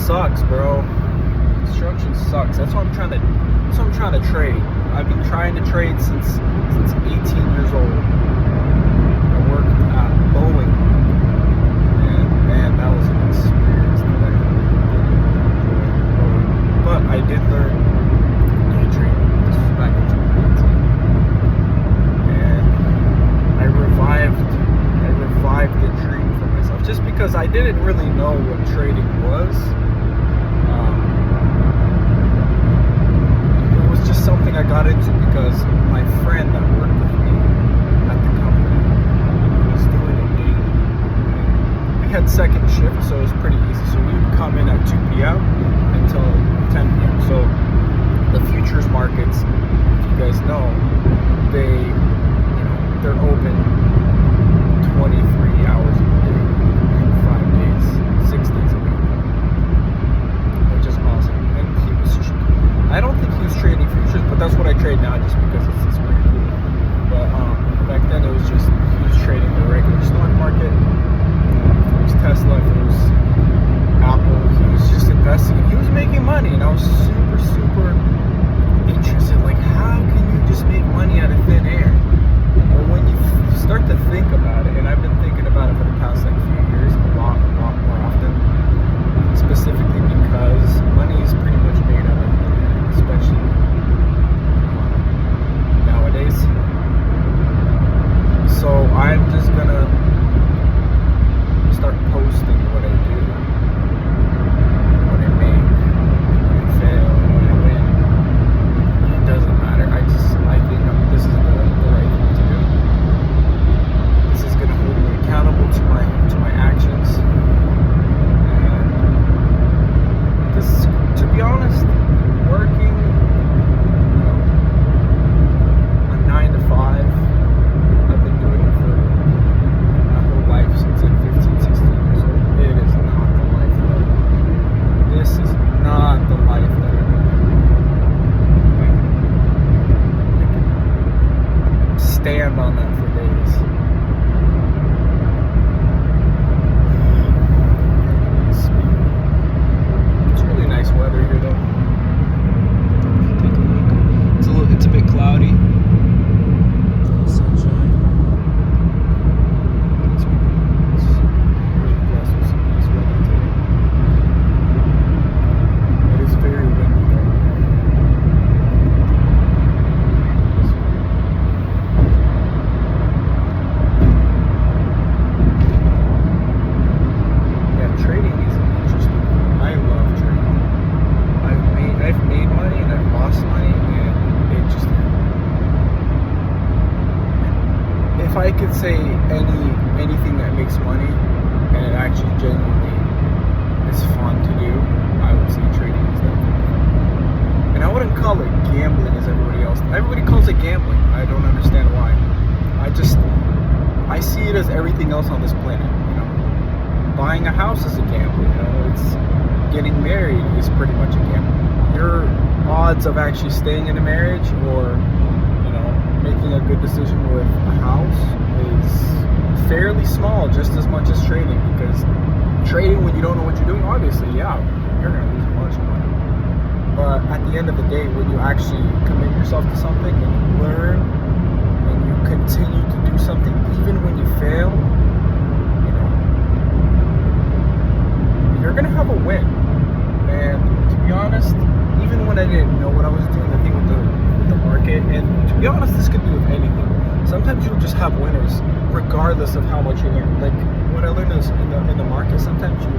sucks, bro. Construction sucks. That's what I'm trying to trade. I've been trying to trade since 18 years old. I work at Boeing. And man, that was an experience that I didn't enjoy. But I did learn day trading. This was back in 2018. And I revived the dream for myself. Just because I didn't really know what trading was. It was just something I got into because my friend that worked with me at the company was doing it daily. We had second shift, so it was pretty easy. So we would come in at 2 p.m. until 10 p.m. So the futures markets, if you guys know, they're open 23 hours a day, 5 days, 6 days a week, which is awesome. And I don't think he was trading futures, but that's what I trade now just because it's pretty cool. But back then it was just, he was trading the regular stock market. If it was Tesla, if it was Apple, he was just investing. He was making money, and I was super interested. Like, how can you just make money out of thin air? But when you start to think about it, and I've been thinking about it for the past like few years, a lot more often, specifically because money is pretty much made out of thin air, especially nowadays. So I'm just gonna start posting what I do, what I make, when I fail, when I win. It doesn't matter. I think this is the right thing to do. This is gonna hold me accountable to my actions. And this, to be honest, working, a 9 to 5. I've been doing it for my whole life since like 15, 16 years old. It is not the life that I want. This is not the life that I want. I can stand on that for days. It's really nice weather here though. Take a look. It's a bit cloudy. Sunshine. It's really blessed with some nice weather today. It is very windy though. Yeah, trading is interesting. I love trading. I've made money and I've lost money, and it just, if I could say anything that makes money and it actually genuinely is fun to do, I would say trading is that. And I wouldn't call it gambling as everybody else. Everybody calls it gambling. I don't understand why. I see it as everything else on this planet. Buying a house is a gamble. It's getting married is pretty much a gamble. Your odds of actually staying in a marriage or making a good decision with a house is fairly small, just as much as trading. Because trading, when you don't know what you're doing, obviously, yeah, you're gonna lose a bunch of money. But at the end of the day, when you actually commit yourself to something and you learn and you continue to do something, even when you fail, you're gonna have a win. And to be honest, even when I didn't know what I was doing, the thing with the market, and to be honest, this could be with anything. Sometimes you'll just have winners, regardless of how much you learn. Like what I learned is in the market, sometimes you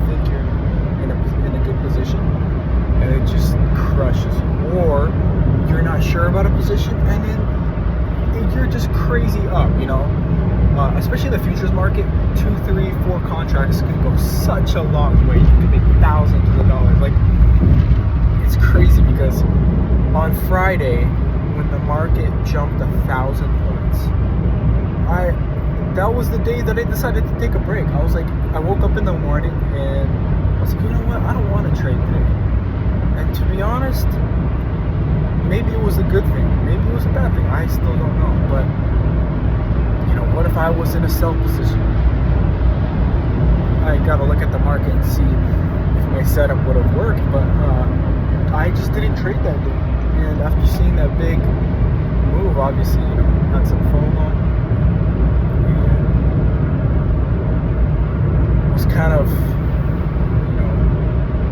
think you're in a good position, and it just crushes you. Or you're not sure about a position, and then you're just crazy up. Especially the futures market, 2, 3, 4 contracts can go such a long way. You can make thousands of dollars. Like, it's crazy because on Friday, when the market jumped 1,000 points, that was the day that I decided to take a break. I woke up in the morning and I was like, you know what? I don't want to trade today. And to be honest, maybe it was a good thing. Maybe it was a bad thing. I still don't know. But what if I was in a sell position? I gotta look at the market and see if my setup would have worked, but I just didn't trade that day. And after seeing that big move, obviously, had some FOMO. And it was kind of,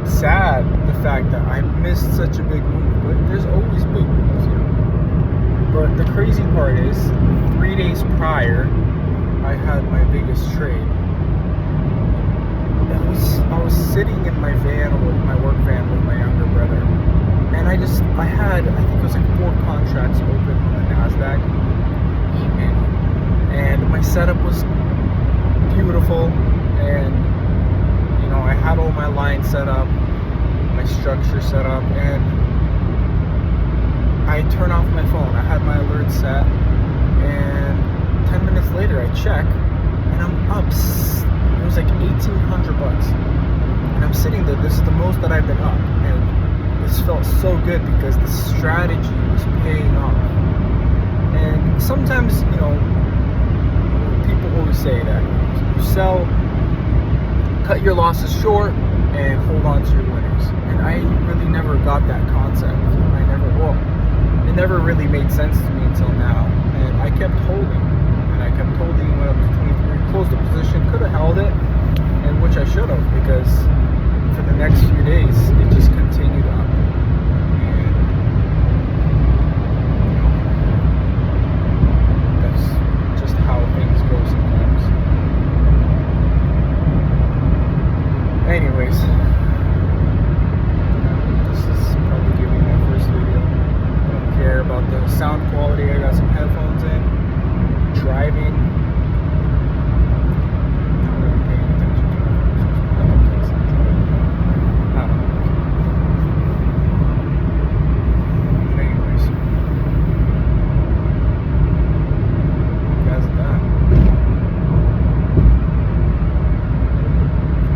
sad, the fact that I missed such a big move. But there's always big moves, But the crazy part is, 3 days prior, I had my biggest trade. I was sitting in my van, with my work van, with my younger brother, and I think it was like 4 contracts open on the NASDAQ, and my setup was beautiful, and I had all my lines set up, my structure set up, and I turn off my phone. I had my alert set, and 10 minutes later I check, and I'm up. It was like $1,800, and I'm sitting there. This is the most that I've been up, and this felt so good because the strategy was paying off. And sometimes, people always say that you sell, cut your losses short, and hold on to your winners. And I really never got that concept. It never really made sense to me until now. And I kept holding. And I kept holding, went up to 23, closed the position, could have held it, and which I should have, because for the next few days, it just continued up. And, that's just how things go sometimes. Anyways, this is probably giving my first video. I don't care about the sound quality. I got some headphones in, driving, not really paying attention to it. I don't know. But anyways, that's that.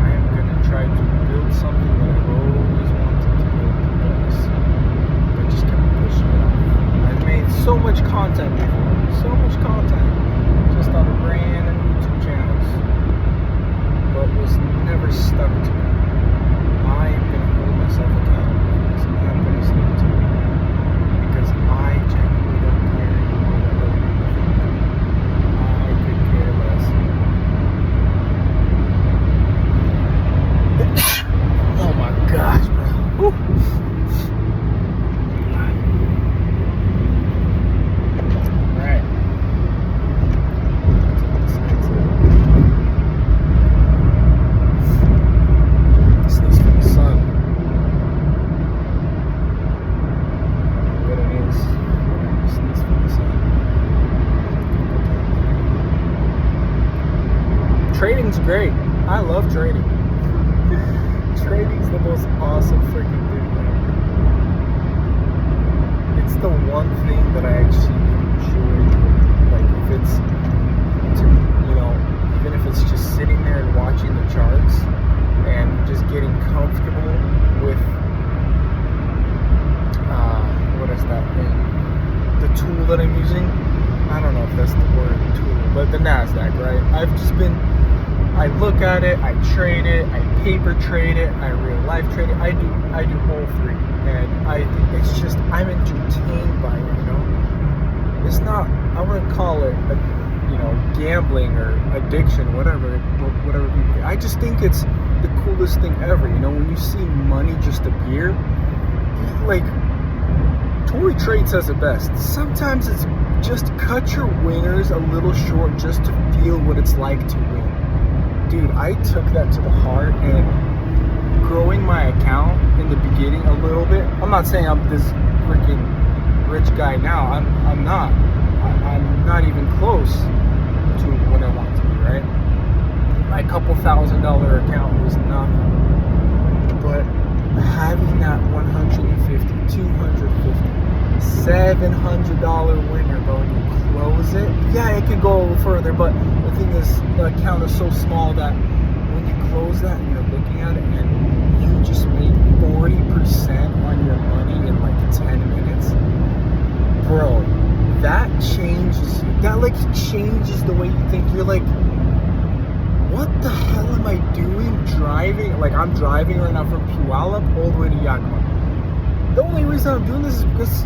I am gonna try to build something that I've always wanted to build with this. I just kept pushing it off. I've made so much content before, just on random YouTube channels, but was never stuck to it. I am gonna hold myself accountable for this, and I'm gonna stick to it, because I genuinely don't care anymore what other people think. I could care less. Oh my gosh, bro. Woo. Alright. Sneeze from the sun. What it is. Sneeze from the sun. Trading's great. I love trading. Trading's the most awesome freaking thing ever. It's the one thing that I actually enjoy doing. Like, if it's, even if it's just sitting there and watching the charts and just getting comfortable with, what is that thing? The tool that I'm using. I don't know if that's the word, tool, but the NASDAQ, right? I look at it, I trade it, I paper trade it, I real life trade it. I do all three, and I think it's just, I'm entertained by it. It's not, I wouldn't call it gambling or addiction, whatever people. I just think it's the coolest thing ever. When you see money just appear, like Tory Trade says it best. Sometimes it's just cut your winners a little short just to feel what it's like to win. Dude, I took that to the heart, and growing my account in the beginning a little bit. I'm not saying I'm this freaking rich guy now. I'm not. I'm not even close to what I want to be, right? My couple $1,000 account was nothing. But having that $150, $250, $700 winner, bro, and you close it, yeah, it can go a little further, but the thing is, the account is so small that when you close that and you're looking at it and you just made 40% on your money in like 10 minutes, bro, that changes the way you think. You're like, what the hell am I doing driving? Like, I'm driving right now from Puyallup all the way to Yakima. The only reason I'm doing this is because,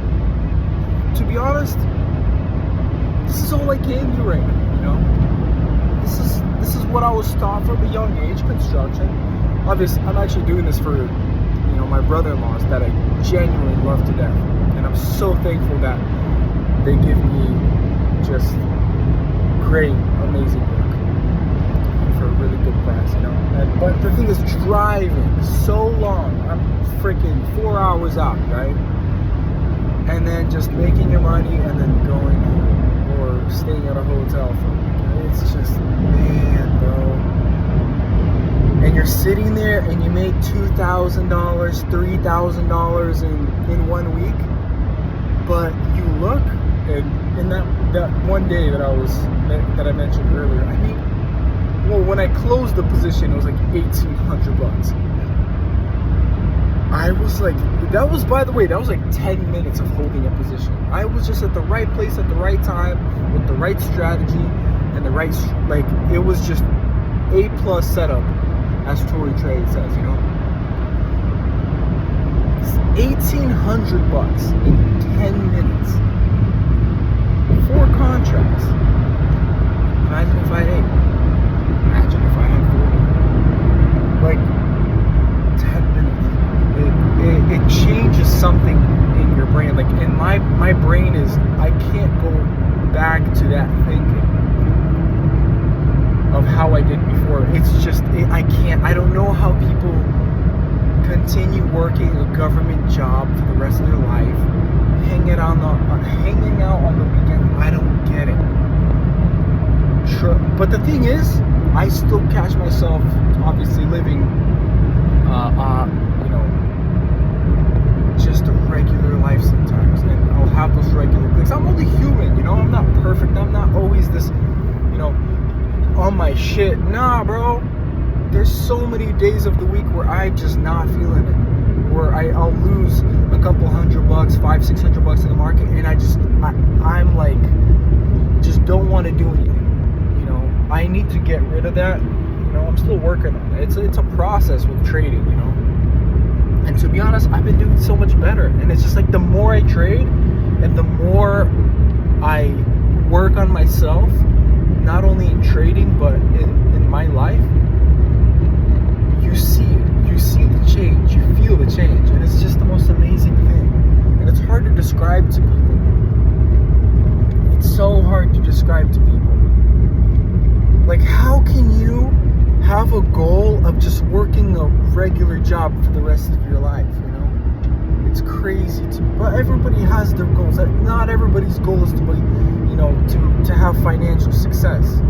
to be honest, this is all I can do right now, you know? This is what I was taught from a young age, construction. Obviously, I'm actually doing this for, you know, my brother-in-laws that I genuinely love to death. And I'm so thankful that they give me just great, amazing work for a really good price, you know? But the thing is, driving so long, I'm freaking 4 hours out, right? And then just making your money and then going home or staying at a hotel for a week. It's just, man, bro. And you're sitting there and you make $2,000, $3,000 in 1 week, but you look, and in that one day that I mentioned earlier, I mean, well, when I closed the position, it was like $1,800. I was like, that was, by the way, that was like 10 minutes of holding a position. I was just at the right place at the right time with the right strategy and the right, like, it was just A+ setup, as Tory Trade says, you know. It's $1,800 in 10 minutes. 4 contracts. Imagine if I ate. Imagine if I had 40. Like, 10 minutes. It changes something in your brain. Like, in my brain is, I can't go back to that thinking of how I did before. It's just, I can't. I don't know how people continue working a government job for the rest of their life, hanging out on the weekend. I don't get it. But the thing is, I still catch myself obviously living, you know, just a regular life sometimes, and I'll have those regular things. I'm only human, you know. I'm not perfect. I'm not always this, you know, on my shit. Nah, bro. There's so many days of the week where I'm just not feeling it, where I'll lose a couple $100, $500-600 in the market, and I'm like, just don't want to do anything. You know, I need to get rid of that. You know, I'm still working on it. It's a process with trading, you know. And to be honest, I've been doing so much better. And it's just like, the more I trade and the more I work on myself, not only in trading but in my life, you see it. You see the change. You feel the change. And it's just the most amazing thing. And it's hard to describe to people. It's so hard to describe to people. Like, how can you have a goal of just working a regular job for the rest of your life, you know? It's crazy to me. But everybody has their goals. Not everybody's goal is to be, you know, to have financial success,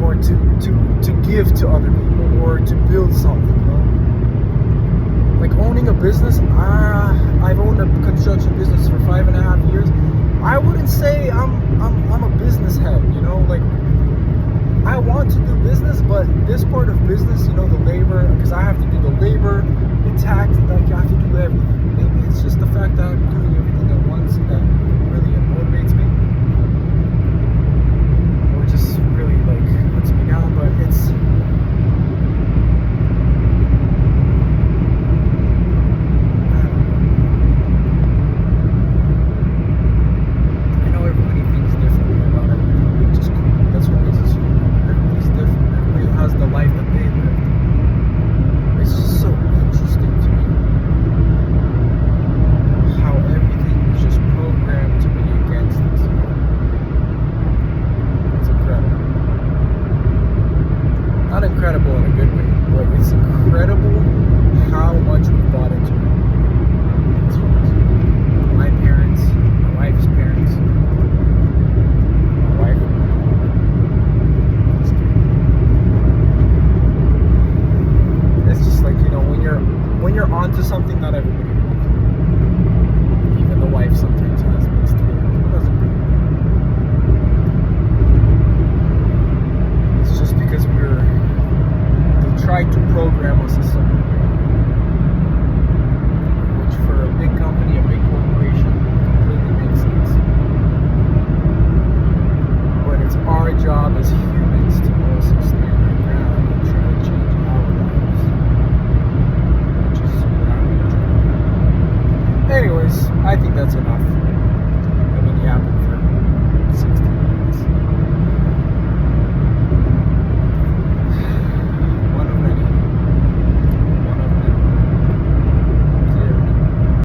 or to give to other people, or to build something, you know? Like, owning a business, I've owned a construction business for 5.5 years. I wouldn't say I'm a business head, you know? Like, I want to do business, but this part of business, you know, the labor, because I have to do the labor, the tax, like, I have to do everything. Maybe it's just the fact that I'm doing everything at once that really motivates me, or just really, like, puts me down. But it's, I know everybody thinks differently about everything, which is cool. That's what makes us human. Everybody's different. Everybody has the life that they live. It's just so interesting to me how everything is just programmed I think that's an